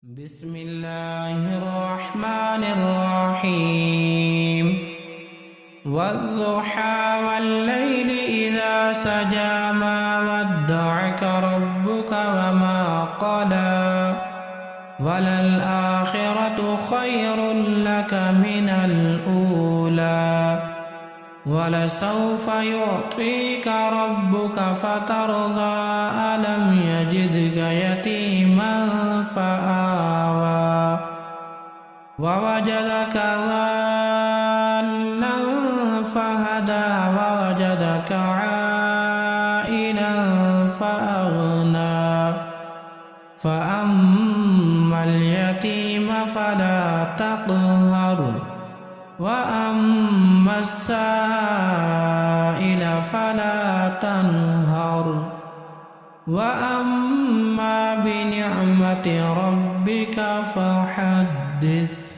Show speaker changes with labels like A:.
A: بسم الله الرحمن الرحيم والضحى والليل إذا سجى ما ودعك ربك وما قلى وللآخرة خير لك من الأولى ولسوف يعطيك ربك فترضى ألم يجدك يتيما فآوى ووجدك ضالا فهدى ووجدك عائلا فأغنى فأما اليتيم فلا تقهر وأما السائل فلا تنهر وأما بنعمة ربك فحدث.